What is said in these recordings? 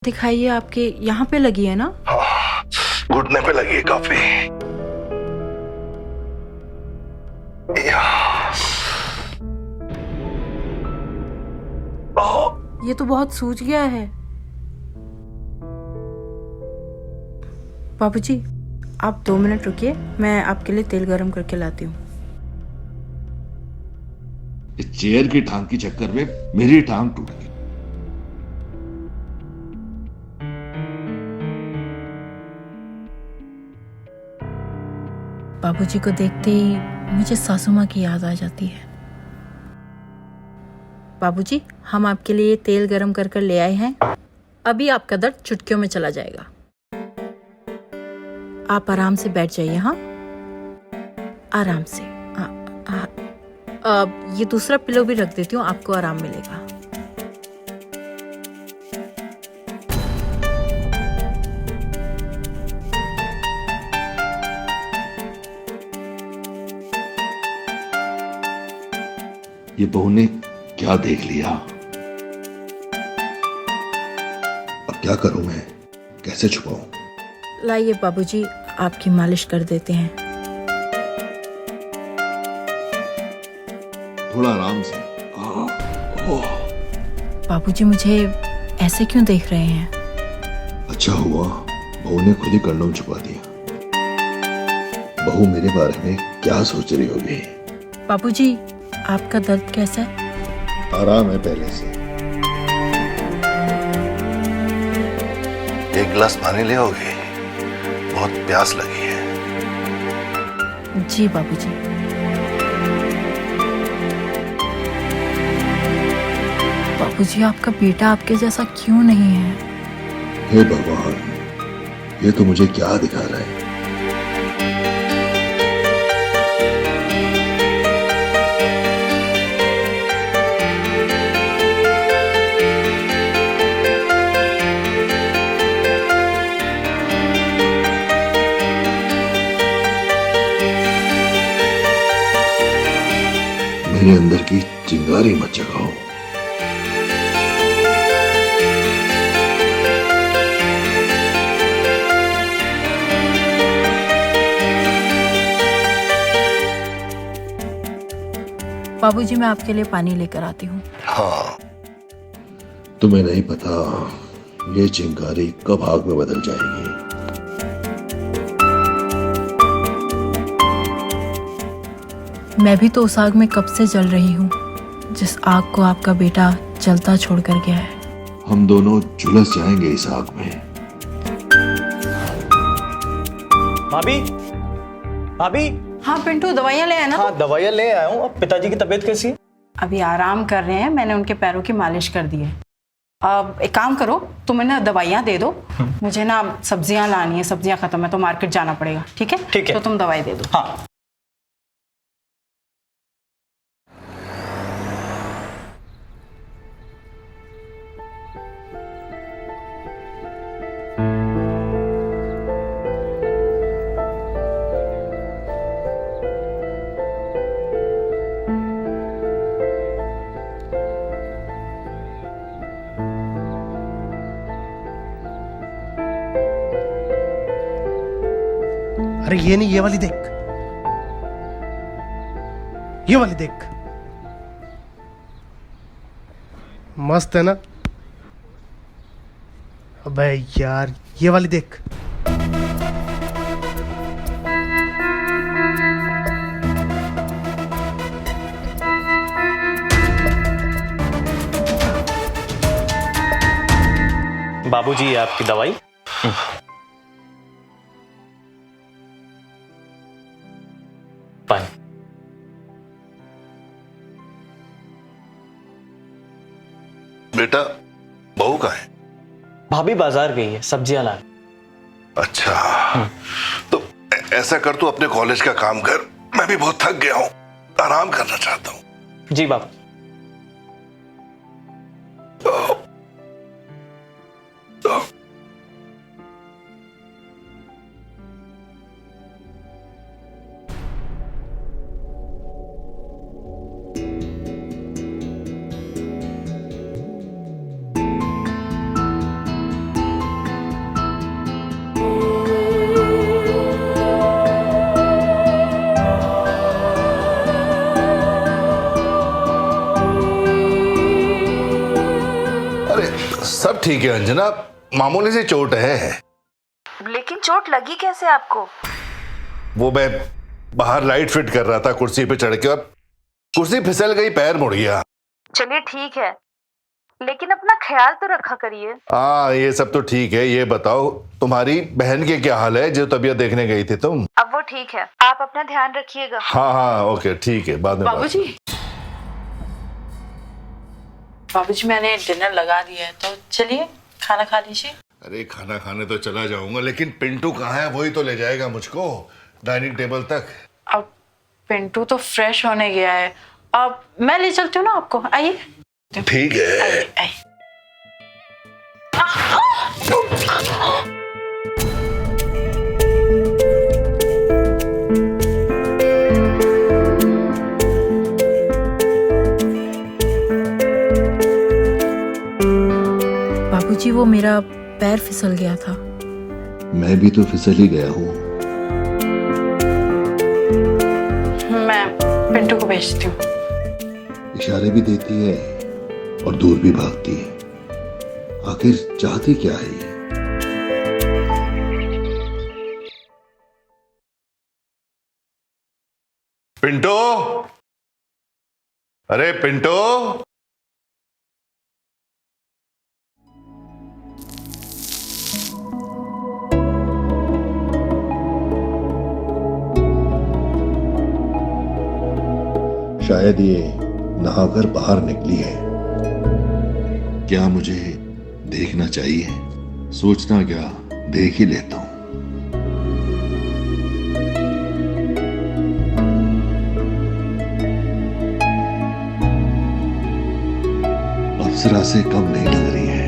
दिखाइए, आपके यहाँ पे लगी है ना? हाँ, घुटने पे लगी है काफी। ये तो बहुत सूज गया है। बाबूजी, आप 2 मिनट रुकिए, मैं आपके लिए तेल गरम करके लाती हूँ। इस चेयर की टांग के चक्कर में मेरी टांग टूट गई। बाबूजी को देखते ही मुझे सासू माँ की याद आ जाती है। बाबूजी, हम आपके लिए तेल गरम कर कर ले आए हैं। अभी आपका दर्द चुटकियों में चला जाएगा। आप आराम से बैठ जाइए। हाँ, आराम से। ये दूसरा पिलो भी रख देती हूँ, आपको आराम मिलेगा। ये बहू ने क्या देख लिया? अब क्या करूं मैं? कैसे छुपाऊं? लाइए बाबूजी, आपकी मालिश कर देते हैं। थोड़ा आराम से। बाबूजी, मुझे ऐसे क्यों देख रहे हैं? अच्छा हुआ बहू ने खुद ही कंडोम छुपा दिया। बहू मेरे बारे में क्या सोच रही होगी? बाबूजी, आपका दर्द कैसा है? आराम है पहले से। एक गिलास पानी ले आओगे? बहुत प्यास लगी है। जी बाबूजी। बाबूजी, आपका बेटा आपके जैसा क्यों नहीं है? हे भगवान, ये तो मुझे क्या दिखा रहा है? मेरे अंदर की चिंगारी मत जगाओ। बाबूजी, मैं आपके लिए पानी लेकर आती हूँ। हाँ, तुम्हें नहीं पता ये चिंगारी कब आग में बदल जाएगी। मैं भी तो उस आग में कब से जल रही हूँ, जिस आग को आपका बेटा जलता छोड़कर गया है। हम दोनों झुलस जाएंगे इस आग में। भाभी, भाभी। हाँ पिंटू, दवाइयाँ ले आए ना? हाँ, दवाइयाँ ले आया हूँ। अब पिताजी की तबीयत कैसी है? अभी आराम कर रहे हैं, मैंने उनके पैरों की मालिश कर दी है। अब एक काम करो, तुम्हें ना दवाइयाँ दे दो, मुझे ना सब्जियाँ लानी है, सब्जियाँ खत्म है तो मार्केट जाना पड़ेगा। ठीक है? ठीक है। तो तुम दवाई दे दो। हाँ। अरे ये नहीं, ये वाली देख, ये वाली देख, मस्त है ना? अबे यार, ये वाली देख। बाबूजी, ये आपकी दवाई। पानी। बेटा, बहू कहाँ है? भाभी बाजार गई है सब्जियां लाने। अच्छा, तो ऐसा कर, तू अपने कॉलेज का काम कर। मैं भी बहुत थक गया हूँ, आराम करना चाहता हूँ। जी बाबू। सब ठीक है अंजना, मामूली सी चोट है। लेकिन चोट लगी कैसे आपको? वो मैं बाहर लाइट फिट कर रहा था कुर्सी पे चढ़ के और कुर्सी फिसल गई, पैर मुड़ गया। चलिए ठीक है, लेकिन अपना ख्याल तो रखा करिए। हाँ ये सब तो ठीक है। ये बताओ तुम्हारी बहन के क्या हाल है जो तबीयत देखने गई थी तुम? अब वो ठीक है, आप अपना ध्यान रखिएगा। हाँ हाँ ओके ठीक है, बाद में बात बाबूजी, बाबूजी मैंने डिनर लगा दिया है, तो चलिए खाना खा लीजिए। अरे खाना खाने तो चला जाऊंगा, लेकिन पिंटू कहाँ है? वही तो ले जाएगा मुझको डाइनिंग टेबल तक। अब पिंटू तो फ्रेश होने गया है, अब मैं ले चलती हूँ ना आपको, आइए। ठीक है। आइए आइए। बाबूजी, वो मेरा पैर फिसल गया था। मैं भी तो फिसल ही गया हूँ। मैं पिंटू को भेजती हूँ। इशारे भी देती है और दूर भी भागती है। आखिर चाहती क्या है ये? पिंटू, अरे पिंटू। शायद ये नहाकर बाहर निकली है। क्या मुझे देखना चाहिए? सोचना क्या, देख ही लेता हूं। अप्सरा से कम नहीं लग रही है।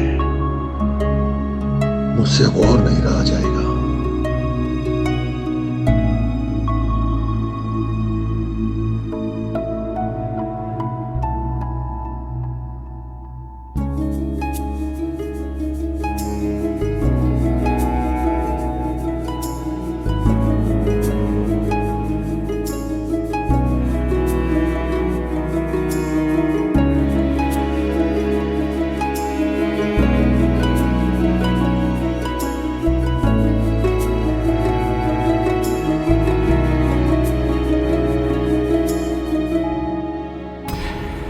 मुझसे अब और नहीं रहा जाएगा।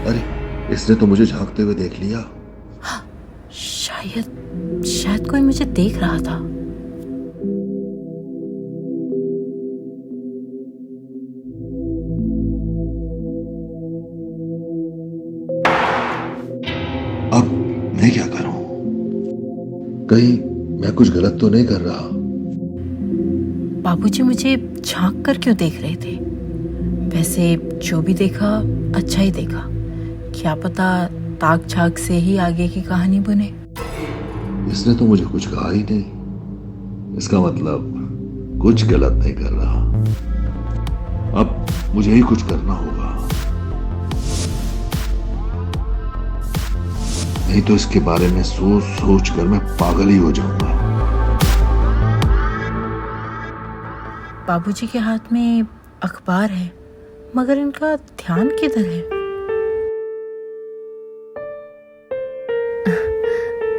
अरे इसने तो मुझे झांकते हुए देख लिया। शायद कोई मुझे देख रहा था। अब मैं क्या करूं? कहीं मैं कुछ गलत तो नहीं कर रहा? बाबूजी मुझे झांक कर क्यों देख रहे थे? वैसे जो भी देखा अच्छा ही देखा। क्या पता ताक झाक से ही आगे की कहानी बने। इसने तो मुझे कुछ कहा ही नहीं। इसका मतलब कुछ गलत नहीं कर रहा। अब मुझे ही कुछ करना होगा, नहीं तो इसके बारे में सोच सोच कर मैं पागल ही हो जाऊंगा। बाबूजी के हाथ में अखबार है, मगर इनका ध्यान किधर है?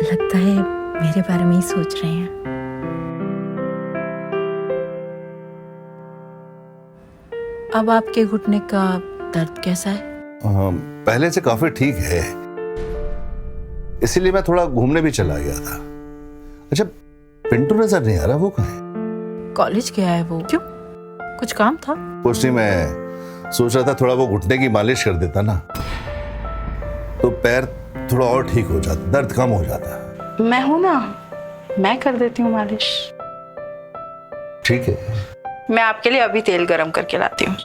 लगता है मेरे बारे में ही सोच रहे हैं। अब आपके घुटने का दर्द कैसा है? पहले से काफी ठीक है, इसीलिए मैं थोड़ा घूमने भी चला गया था। अच्छा पिंटू नजर नहीं आ रहा, वो कहाँ है? कॉलेज गया है वो। क्यों, कुछ काम था? कुछ नहीं, मैं सोच रहा था थोड़ा वो घुटने की मालिश कर देता ना तो पैर थोड़ा और ठीक हो जाता, दर्द कम हो जाता। मैं हूं ना, मैं कर देती हूँ मालिश। ठीक है, मैं आपके लिए अभी तेल गरम करके लाती हूँ।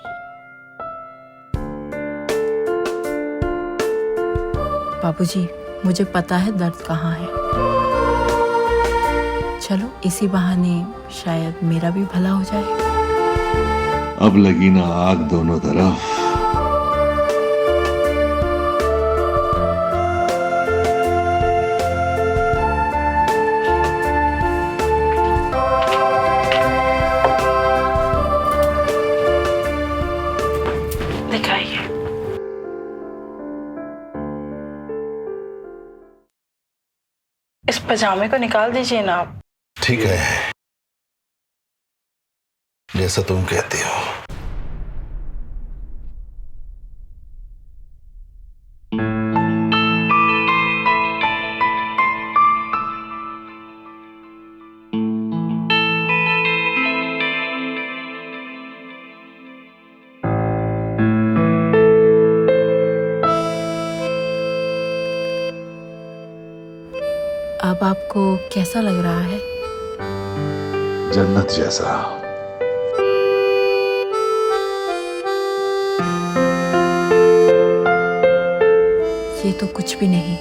बाबूजी मुझे पता है दर्द कहाँ है। चलो इसी बहाने शायद मेरा भी भला हो जाए। अब लगी ना आग दोनों तरफ। दिखाइए। पजामे को निकाल दीजिए ना आप। ठीक है, जैसा तुम कहती हो। अब आपको कैसा लग रहा है? जन्नत जैसा। ये तो कुछ भी नहीं।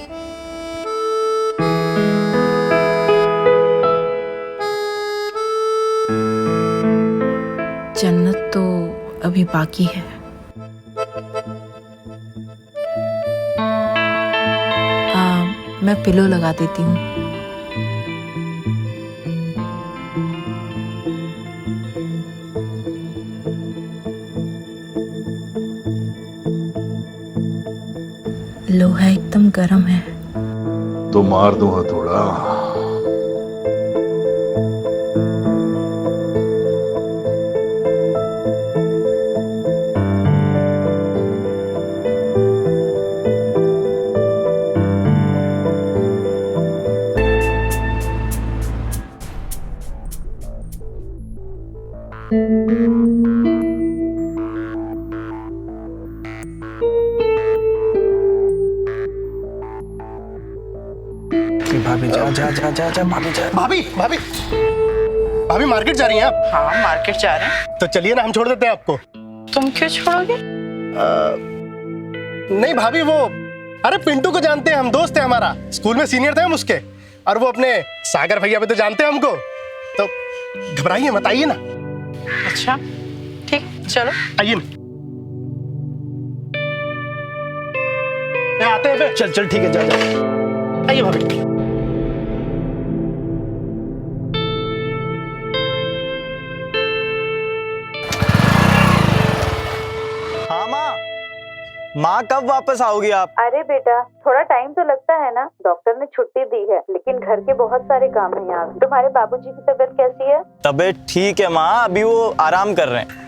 जन्नत तो अभी बाकी है। मैं पिलो लगा देती हूँ। लोहा एकदम गर्म है। तो मार दो हथौड़ा। भाभी जा जा जा जा जा भाभी जा। भाभी भाभी भाभी मार्केट जा रही हैं आप? हाँ मार्केट जा रहे हैं। तो चलिए ना, हम छोड़ देते हैं आपको। तुम क्यों छोड़ोगे? नहीं भाभी, वो अरे पिंटू को जानते हैं हम, दोस्त है हमारा, स्कूल में सीनियर थे हम उसके। और वो अपने सागर भैया भी तो जानते हैं हमको। तो घबराइए मत, आइए ना। अच्छा ठीक, चलो आइए ना। आते हैं फिर। चल चल ठीक है, जा जा। आइए भाभी। हाँ माँ, माँ कब वापस आओगी आप? अरे बेटा, थोड़ा टाइम तो लगता है ना। डॉक्टर ने छुट्टी दी है, लेकिन घर के बहुत सारे काम हैं यहाँ। तुम्हारे बाबूजी की तबीयत कैसी है? तबीयत ठीक है माँ, अभी वो आराम कर रहे हैं।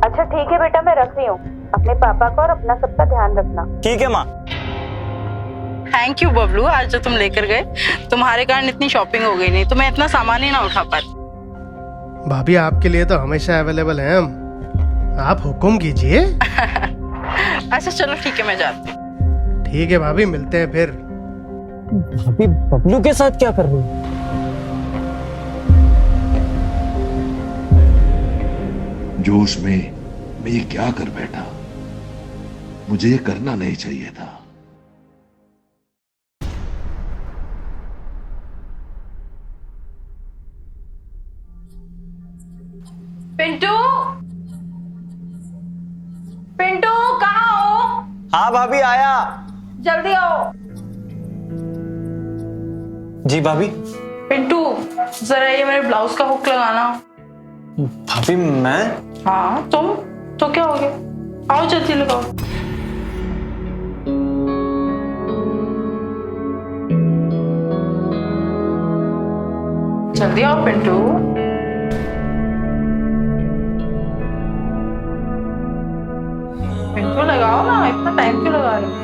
अच्छा ठीक है बेटा, मैं रख रही हूँ। अपने पापा का और अपना सबका ध्यान रखना। ठीक है माँ। थैंक यू बबलू, आज जो तुम लेकर गए, तुम्हारे कारण इतनी शॉपिंग हो गई, नहीं तो मैं इतना सामान ही ना उठा पाती। भाभी आपके लिए तो हमेशा अवेलेबल हैं हम, आप हुक्म कीजिए। अच्छा चलो ठीक है, मैं जाती हूँ। ठीक है भाभी, मिलते हैं फिर। भाभी बबलू के साथ क्या कर रही है? जोश में मैं ये क्या कर बैठा, मुझे ये करना नहीं चाहिए था। पिंटू, पिंटू कहाँ हो? हाँ भाभी आया। जल्दी आओ। जी भाभी। पिंटू जरा ये मेरे ब्लाउज का हुक लगाना। भाभी मैं? हाँ तुम तो क्या हो गया, आओ जल्दी लगाओ। जल्दी आओ पिंटू। पिंटू लगाओ ना, इतना टाइम क्यों लगा रहे हो?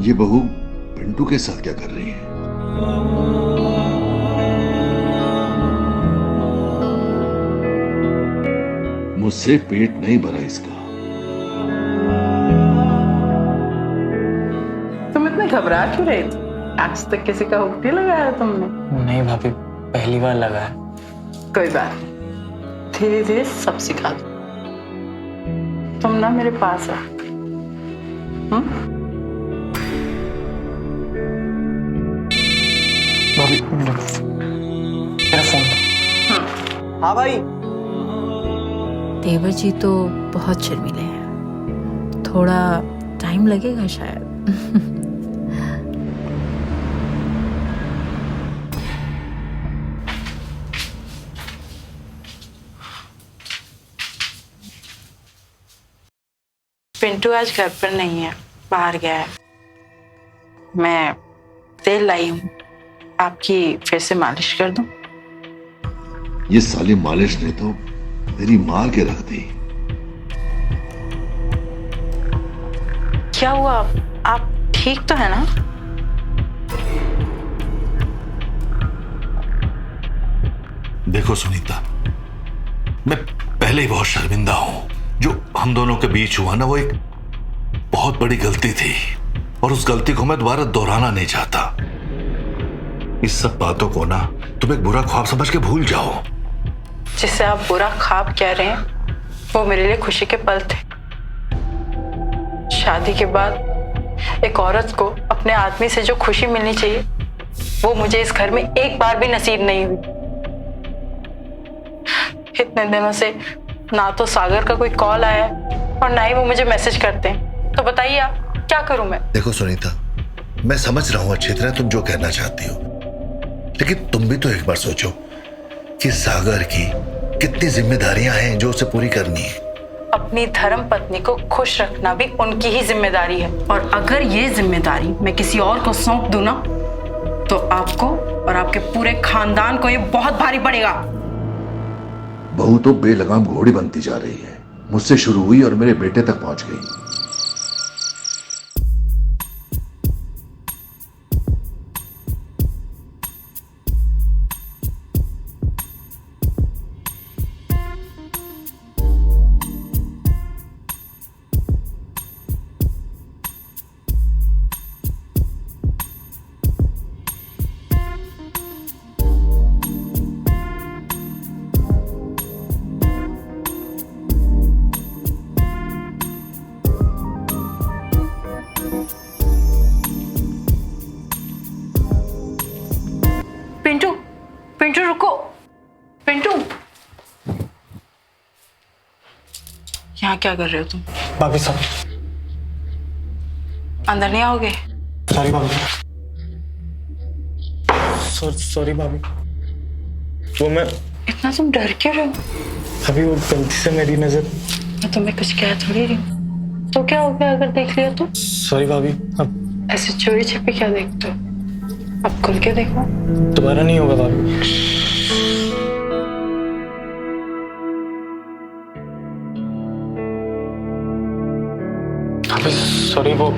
ये बहू पिंटू के साथ क्या कर रही है? मुझसे पेट नहीं भरा इसका। तुम इतने घबरा क्यों रहे थे? आज तक किसी का हुक नहीं लगाया तुमने? नहीं भाभी, पहली बार लगा है। कोई बात नहीं, धीरे धीरे सब सिखा दो। तुम ना मेरे पास आ। भाभी मेरा फोन। हाँ भाई। देवर जी तो बहुत शर्मीले हैं, थोड़ा टाइम लगेगा शायद। पिंटू आज घर पर नहीं है, बाहर गया है। मैं तेल लाई हूँ, आपकी फिर से मालिश कर दूं? ये साली मालिश ने तो मेरी मार के रख दी। क्या हुआ? आप ठीक तो है ना? देखो सुनीता, मैं पहले ही बहुत शर्मिंदा हूं। जो हम दोनों के बीच हुआ ना, वो एक बहुत बड़ी गलती थी और उस गलती को मैं दोबारा दोहराना नहीं चाहता। इस सब बातों को ना तुम एक बुरा ख्वाब समझ के भूल जाओ। जिसे आप बुरा ख्वाब कह रहे हैं, वो मेरे लिए खुशी के पल थे। शादी के बाद एक औरत को अपने आदमी से जो खुशी मिलनी चाहिए, वो मुझे इस घर में एक बार भी नसीब नहीं हुई। इतने दिनों से ना तो सागर का कोई कॉल आया है और ना ही वो मुझे मैसेज करते हैं। तो बताइए आप, क्या करूं मैं? देखो सुनीता, मैं समझ रहा हूं अच्छी तरह तुम जो कहना चाहती हो, लेकिन तुम भी तो एक बार सोचो कि सागर की कितनी जिम्मेदारियां हैं जो उसे पूरी करनी है। अपनी धर्म पत्नी को खुश रखना भी उनकी ही जिम्मेदारी है, और अगर ये जिम्मेदारी मैं किसी और को सौंप दूं ना, तो आपको और आपके पूरे खानदान को ये बहुत भारी पड़ेगा। बहू तो बेलगाम घोड़ी बनती जा रही है। मुझसे शुरू हुई और मेरे बेटे तक पहुंच गई। पिंटू, पिंटू रुको, पिंटू। यहाँ क्या कर रहे हो तुम? भाभी साहब, अंदर नहीं आओगे? सॉरी भाभी, सॉरी भाभी। वो मैं इतना तुम डर क्यों रहे हो? अभी वो गलती से मेरी नजर। मैं तुम्हें कुछ कह थोड़ी रही हूँ। तो क्या हो गया अगर देख लिया तो? सॉरी भाभी, अब ऐसे चोरी छिपे क्या देखते हो? अब खुल के देखो। दोबारा नहीं होगा भाभी। भाभी सॉरी, वो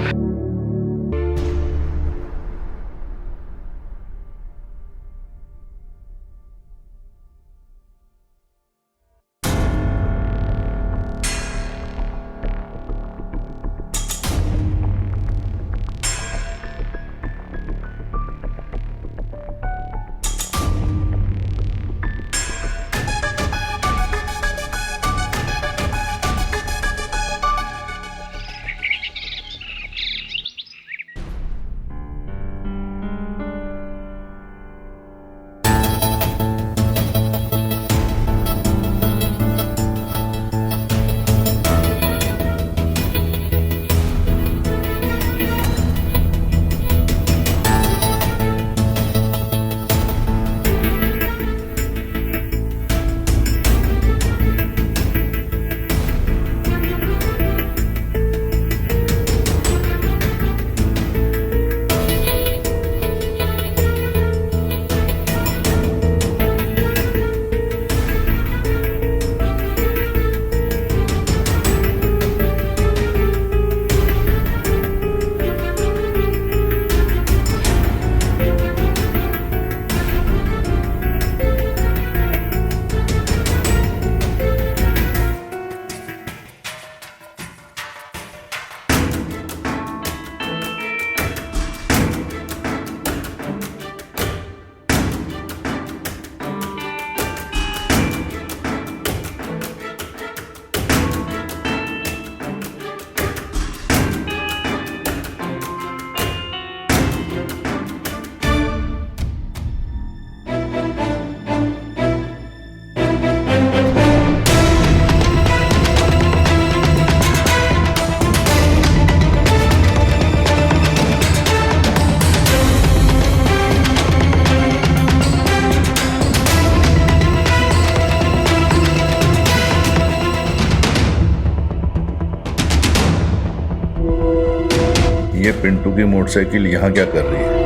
ये पिंटू की मोटरसाइकिल यहाँ क्या कर रही है?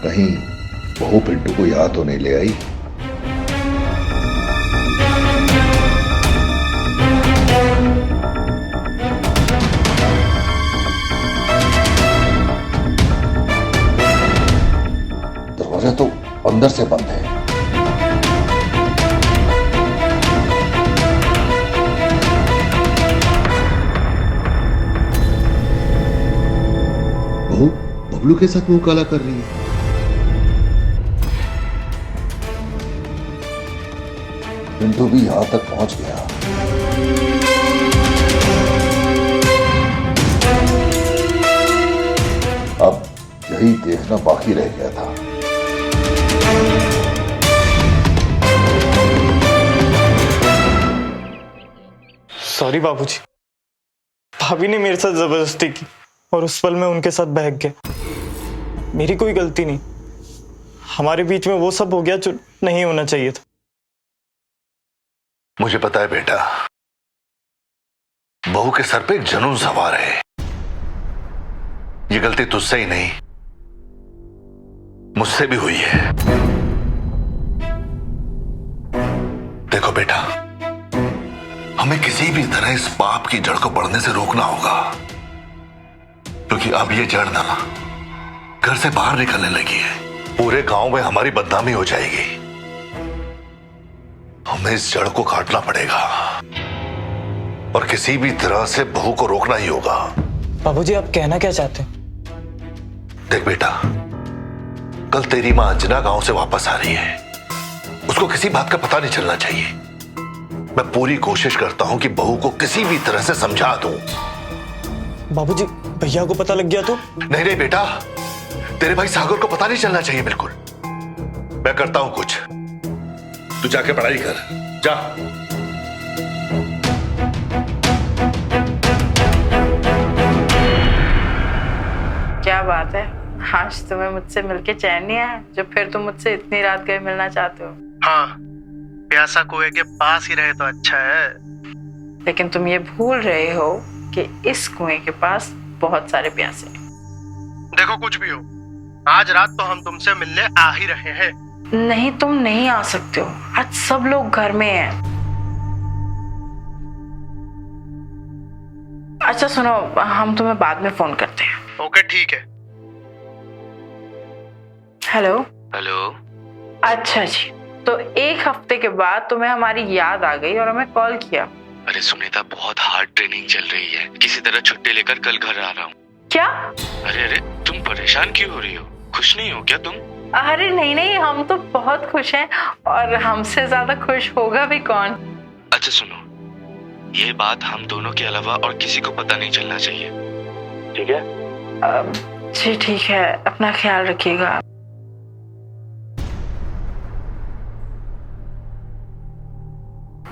कहीं बहू पिंटू को याद तो नहीं ले आई? दरवाजा तो अंदर से बंद है। बहू बबलू के साथ मुंह काला कर रही है। पिंटू भी यहां तक पहुंच गया। अब यही देखना बाकी रह गया था। सॉरी बाबूजी, भाभी ने मेरे साथ जबरदस्ती की और उस पल में उनके साथ बहक गया। मेरी कोई गलती नहीं, हमारे बीच में वो सब हो गया जो नहीं होना चाहिए था। मुझे पता है बेटा, बहू के सर पे एक जुनून सवार है। ये गलती तुझसे ही नहीं, मुझसे भी हुई है। देखो बेटा, हमें किसी भी तरह इस पाप की जड़ को बढ़ने से रोकना होगा, क्योंकि अब ये जड़ ना घर से बाहर निकलने लगी है। पूरे गांव में हमारी बदनामी हो जाएगी। हमें इस जड़ को काटना पड़ेगा और किसी भी तरह से बहू को रोकना ही होगा। बाबूजी, आप कहना क्या चाहते हैं? देख बेटा, कल तेरी मां अंजना गांव से वापस आ रही है। उसको किसी बात का पता नहीं चलना चाहिए। मैं पूरी कोशिश करता हूं कि बहू को किसी भी तरह से समझा दूं। बाबूजी, भैया को पता लग गया तो? नहीं नहीं बेटा, तेरे भाई सागर को पता नहीं चलना चाहिए बिल्कुल। मैं करता हूं कुछ, तू जाके पढ़ाई कर, जा। क्या बात है, आज तुम्हें मुझसे मिलके चैन नहीं आया जो फिर तुम मुझसे इतनी रात गए मिलना चाहते हो? हाँ, प्यासा कुएं के पास ही रहे तो अच्छा है। लेकिन तुम ये भूल रहे हो कि इस कुएं के पास बहुत सारे प्यासे हैं। देखो, कुछ भी हो, आज रात तो हम तुमसे मिलने आ ही रहे हैं। नहीं, तुम नहीं आ सकते हो। आज सब लोग घर में हैं। अच्छा सुनो, हम तुम्हें बाद में फोन करते हैं। ओके, ठीक है। हेलो। हेलो। अच्छा जी, तो एक हफ्ते के बाद तुम्हें हमारी याद आ गई और हमें कॉल किया। अरे सुनीता, बहुत हार्ड ट्रेनिंग चल रही है, किसी तरह छुट्टी लेकर कल घर आ रहा हूँ। क्या? अरे तुम परेशान क्यों हो रही हो? खुश नहीं हो क्या तुम? अरे नहीं नहीं, हम तो बहुत खुश हैं और हमसे ज्यादा खुश होगा भी कौन। अच्छा सुनो, ये बात हम दोनों के अलावा और किसी को पता नहीं चलना चाहिए, ठीक है? जी ठीक है, अपना ख्याल रखिएगा।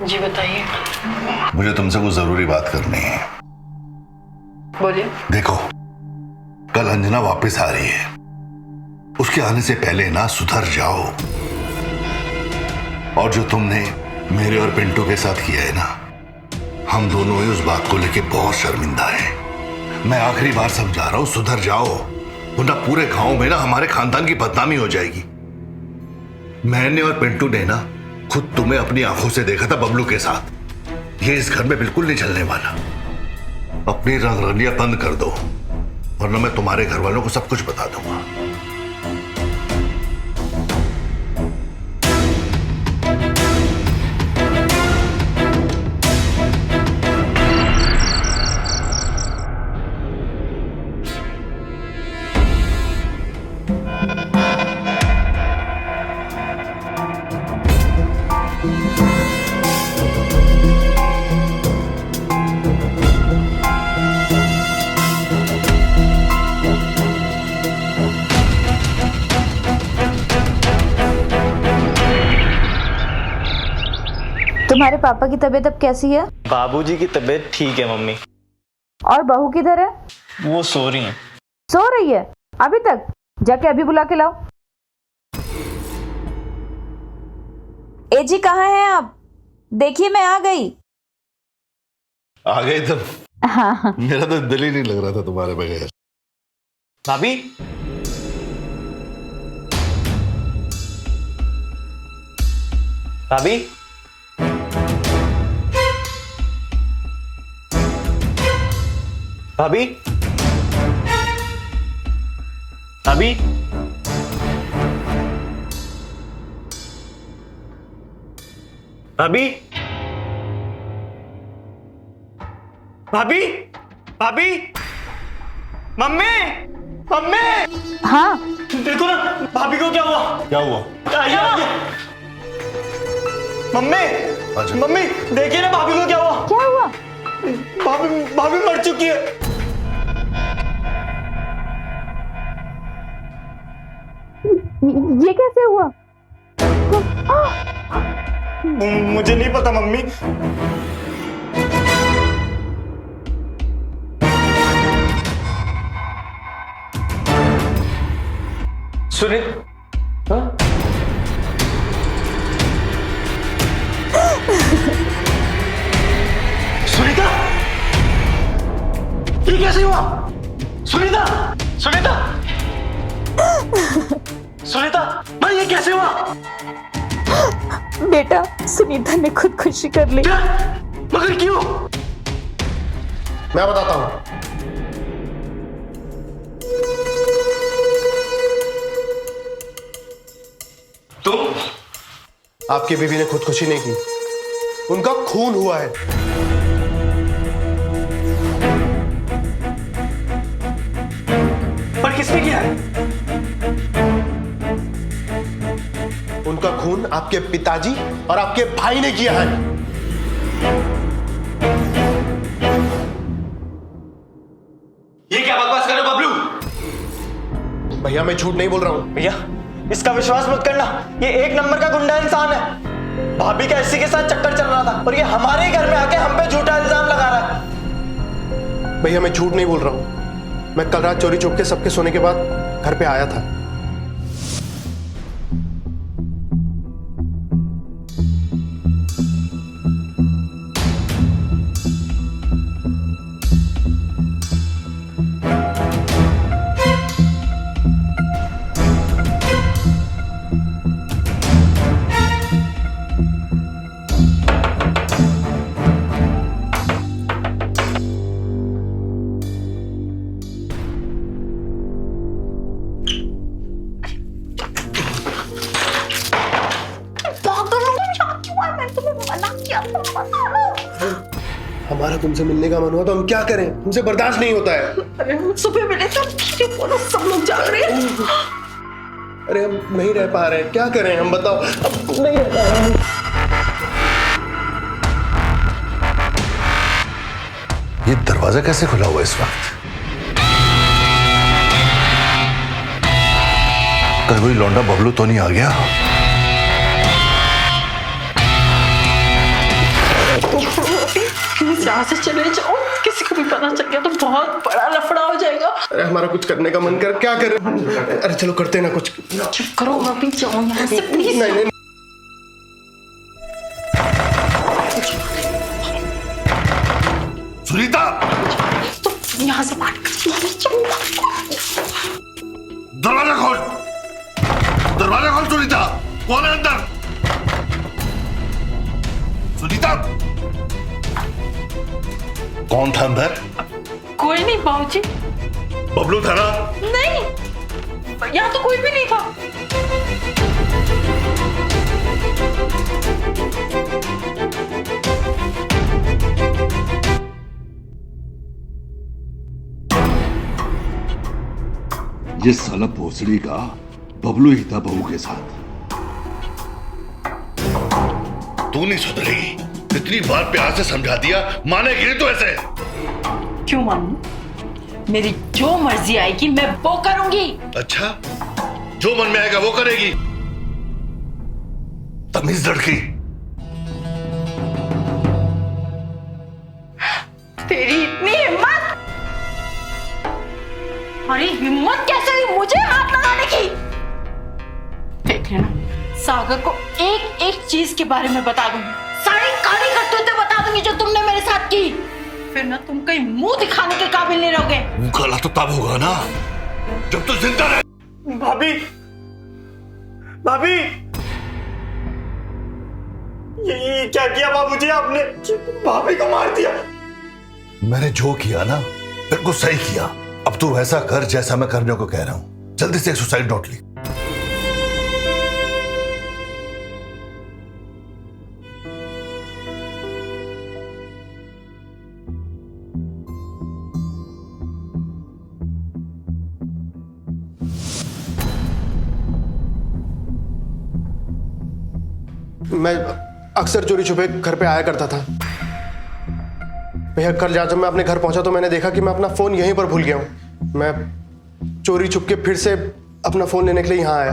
जी बताइए। मुझे तुमसे कुछ जरूरी बात करनी है। बोलिए। देखो, कल अंजना वापस आ रही है। उसके आने से पहले ना सुधर जाओ। और जो तुमने मेरे और पिंटू के साथ किया है ना, हम दोनों ही उस बात को लेके बहुत शर्मिंदा हैं। मैं आखिरी बार समझा रहा हूं, सुधर जाओ, वरना पूरे गांव में ना हमारे खानदान की बदनामी हो जाएगी। मैंने और पिंटू ने ना खुद तुम्हें अपनी आंखों से देखा था बबलू के साथ। ये इस घर में बिल्कुल नहीं चलने वाला। अपनी रंगरलियां बंद कर दो, वरना मैं तुम्हारे घर वालों को सब कुछ बता दूंगा। तुम्हारे पापा की तबीयत अब कैसी है? बाबूजी की तबीयत ठीक है मम्मी। और बहू किधर है? वो सो रही हैं। सो रही है अभी तक? जाके अभी बुला के लाओ। ए जी, कहाँ हैं आप? देखिए मैं आ गई। आ गए तुम। हाँ मेरा तो दिल ही नहीं लग रहा था तुम्हारे बगैर। भाभी, भाभी, भाभी, भाभी, भाभी, भाभी, भाभी, मम्मी, मम्मी, हाँ देखो ना भाभी को क्या हुआ। क्या हुआ? आइए, आइए। मम्मी, अच्छा। मम्मी देखिए ना भाभी को क्या हुआ। क्या हुआ? भाभी भाभी मर चुकी है। ये कैसे हुआ? मुझे नहीं पता मम्मी। सुनिए, हाँ? सुनीता, ये कैसे हुआ? सुनीता, सुनीता, सुनीता, भाई ये कैसे हुआ? बेटा, सुनीता ने खुदकुशी कर ली। क्या? मगर क्यों? मैं बताता हूँ। तुम? आपकी बीवी ने खुदकुशी नहीं की, उनका खून हुआ है। पर किसने किया है? उनका खून आपके पिताजी और आपके भाई ने किया है। ये क्या बकवास कर रहे हो बबलू? भैया मैं झूठ नहीं बोल रहा हूं। भैया इसका विश्वास मत करना, ये एक नंबर का गुंडा इंसान है। भाभी का इसी के साथ चक्कर चल रहा था और ये हमारे ही घर में आके हम पे झूठा इल्जाम लगा रहा है। भैया मैं झूठ नहीं बोल रहा हूं। मैं कल रात चोरी छुप के सबके सोने के बाद घर पे आया था। हमारा तुमसे मिलने का मन हुआ तो हम क्या करें, हमसे बर्दाश्त नहीं होता है। अरे हम सुबह मिले थे, बोलो सब लोग जाग रहे हैं। अरे हम नहीं रह पा रहे हैं, क्या करें हम, बताओ। अब नहीं रह पा रहे हैं। ये दरवाजा कैसे खुला हुआ इस वक्त? कल कोई लौंडा बबलू तो नहीं आ गया? यहाँ से चले जाओ, किसी को भी पता चल गया तो बहुत बड़ा लफड़ा हो जाएगा। अरे हमारा कुछ करने का मन कर, क्या करें? अरे चलो करते हैं ना कुछ। चुप करो, अभी जाओ यहाँ से प्लीज। नहीं नहीं सुनीता, तो यहाँ से बात दरवाजा खोल, दरवाजा खोल सुनीता। कौन है अंदर? सुनीता, कौन था अंदर? कोई नहीं बाबूजी। बबलू था ना? नहीं, यहाँ तो कोई भी नहीं था। ये साला भोसड़ी का बबलू ही था बहू के साथ। तू नहीं सुधरेगी, इतनी बार प्यार से समझा दिया, मानेगी नहीं तो ऐसे? क्यों मानूं? मेरी जो मर्जी आएगी मैं वो करूंगी। अच्छा, जो मन में आएगा वो करेगी? तमीज लड़की। तेरी इतनी हिम्मत! अरे हिम्मत कैसे हुई मुझे हाथ लगाने की? देख लेना, सागर को एक एक चीज के बारे में बता दूंगी, सारी कहानी करते हुए बता दूंगी जो तुमने मेरे साथ की। फिर ना तुम कहीं मुंह दिखाने के काबिल नहीं रहोगे। मुंह काला तो तब होगा ना जब तू जिंदा रहे। भाभी, भाभी, ये क्या किया बाबूजी आपने? भाभी को मार दिया। मैंने जो किया ना बिल्कुल सही किया। अब तू वैसा कर जैसा मैं करने को कह रहा हूं। जल्दी से एक सुसाइड नोट लिख। मैं अक्सर चोरी छुपे घर पे आया करता था भैया। कल जब मैं अपने घर पहुंचा तो मैंने देखा कि मैं अपना फोन यहीं पर भूल गया हूं। मैं चोरी छुपके फिर से अपना फोन लेने के लिए यहां आया।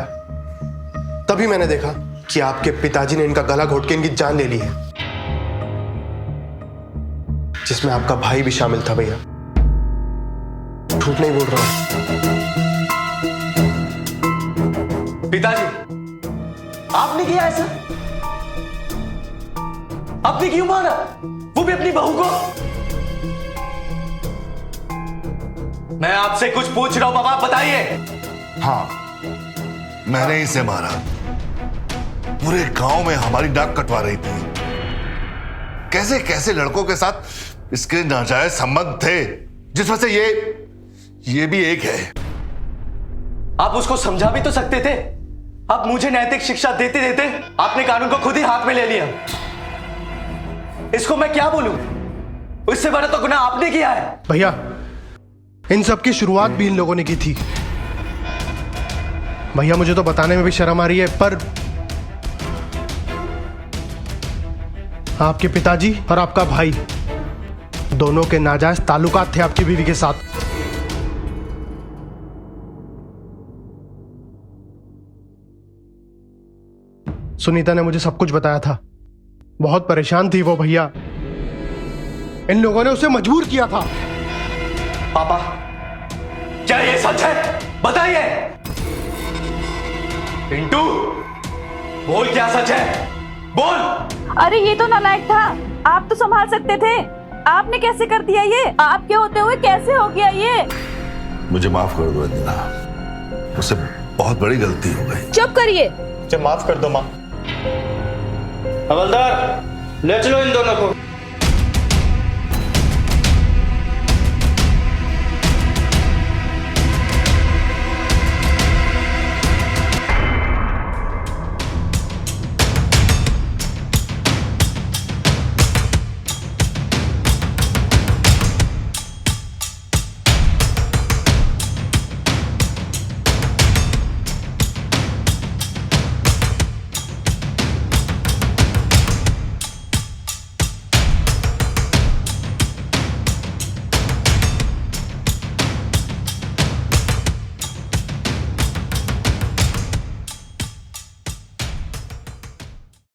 तभी मैंने देखा कि आपके पिताजी ने इनका गला घोट के इनकी जान ले ली है, जिसमें आपका भाई भी शामिल था। भैया झूठ नहीं बोल रहा हूं। पिताजी, आपने किया ऐसा? आपने क्यों मारा? वो भी अपनी बहू को? मैं आपसे कुछ पूछ रहा हूं बाबा, बताइए। हाँ, मैंने इसे मारा। पूरे गांव में हमारी नाक कटवा रही थी। कैसे कैसे लड़कों के साथ इसके नाजायज संबंध थे, जिसमें से ये भी एक है। आप उसको समझा भी तो सकते थे। आप मुझे नैतिक शिक्षा देते देते आपने कानून को खुद ही हाथ में ले लिया। इसको मैं क्या बोलूं? उससे बड़ा तो गुनाह आपने किया है। भैया, इन सब की शुरुआत भी इन लोगों ने की थी। भैया मुझे तो बताने में भी शर्म आ रही है, पर आपके पिताजी और आपका भाई दोनों के नाजायज ताल्लुकात थे आपकी बीवी के साथ। सुनीता ने मुझे सब कुछ बताया था। बहुत परेशान थी वो भैया। इन लोगों ने उसे मजबूर किया था। पापा, क्या ये सच है? बताइए। पिंटू, बोल क्या सच है? बोल। अरे ये तो नालायक था। आप तो संभाल सकते थे। आपने कैसे कर दिया ये? आपके होते हुए कैसे हो गया ये? मुझे माफ कर दो अंजना, मुझसे बहुत बड़ी गलती हो गई। चुप करिए। मुझे माफ कर दो माँ। हवलदार, ले चलो इन दोनों को।